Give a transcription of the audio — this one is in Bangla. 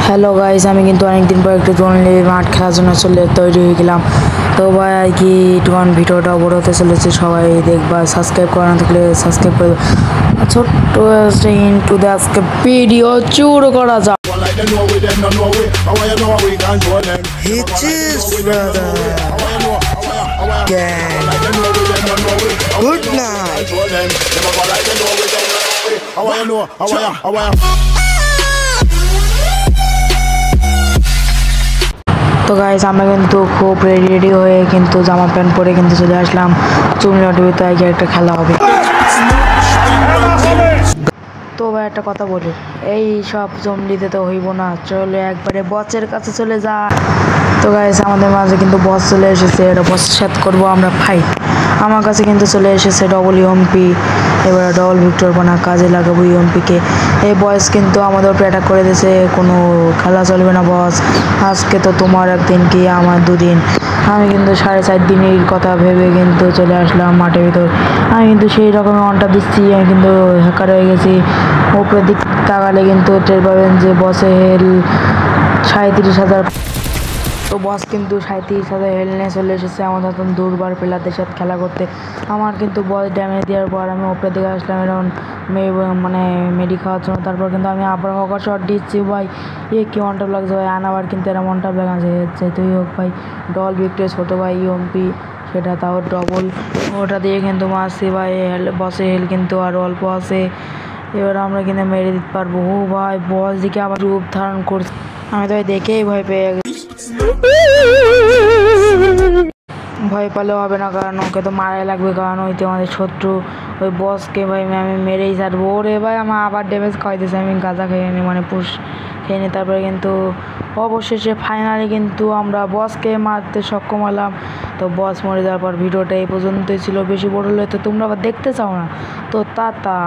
হ্যালো গাইস, আমি কিন্তু অনেকদিন পর একটু জোনলি মাঠ খেলার জন্য তৈরি হয়ে গেলাম। তো ভাই আর কি একটুখান ভিডিওটা বড় হতে চলেছে, সবাই দেখবা। সাবস্ক্রাইব করা না থাকলে সাবস্ক্রাইব করে ছোট্ট ইন্টু দ্য আজকে ভিডিও চুর করা যাক। Good night. তো গাইস, আমরা কিন্তু খুব রেডি হয়ে কিন্তু জামা প্যান্ট পরে কিন্তু চলে আসলাম চুমলা টিভিতে। আগে একটা খেলা হবে। তো ভাই একটা কথা বলি, এই সব জমলিতে তো হইব না, চলে একবারে বসের কাছে চলে যা। তো গাইস, আমাদের মাঝে কিন্তু বস চলে এসেছে, এটা বসের সাথে করবো আমরা ফাইট। আমার কাছে কিন্তু চলে এসেছে ডবল ইউএমপি, এবার ডবল ভিক্টর বানা কাজে লাগাবো ইউএমপিকে। এই বয়স কিন্তু আমাদের উপরে অ্যাটাক করে দিয়েছে, কোনো খেলা চলবে না বস। আজকে তো তোমার একদিন কি আমার দুদিন। আমি কিন্তু 4.5 দিনের কথা ভেবে কিন্তু চলে আসলাম মাঠের ভিতর। আমি কিন্তু সেই রকমের অনটা দিচ্ছি, আমি কিন্তু হ্যাকার হয়ে গেছি। উপরের দিক তাকালে কিন্তু টের পাবেন যে বসের 37,000। তো বস কিন্তু 37,000 হেল নিয়ে চলে এসেছে আমাদের মতন দুর্বার প্লেয়ারদের সাথে খেলা করতে। আমার কিন্তু বস ড্যামেজ দেওয়ার পর আমি উপরের দিকে আসলাম এরকম মানে মেডি খাওয়ার জন্য। তারপর কিন্তু আমি আবার হকার শট দিচ্ছি ভাই। কি ওয়ানটাপ লাগছে ভাই, আনাবার কিন্তু এরা ওয়ানটাপ লাগাচ্ছে। তুই হোক ভাই ডবল ভিক্টর ছোটো ভাই ইউএমপি, সেটা তাও ডবল, ওটা দিয়ে কিন্তু মারছি ভাই। বসের হেল কিন্তু আরও অল্প আছে, এবার আমরা কিন্তু মেরে দিতে পারবো। ও ভাই বস দিকে আবার রূপ ধারণ করছে, আমি তো দেখেই ভয় পেয়ে গেছি। ভয় পেলেও হবে না, কারণ ওকে তো মারাই লাগবে, কারণ ওই তো আমাদের শত্রু। ওই বসকে ভাই আমি মেরেই ছাড়বো। ওরে ভাই আমার আবার ড্যামেজ খাওয়াইতেছে, আমি গাঁজা খেয়ে নিই মানে পুশ খেয়ে নিই। তারপরে কিন্তু অবশেষে ফাইনালি কিন্তু আমরা বসকে মারতে সক্ষম হলাম। তো বস মরে যাওয়ার পর ভিডিওটা এই পর্যন্তই ছিল, বেশি বড় হলে তো তোমরা আবার দেখতে চাও না। তো টাটা।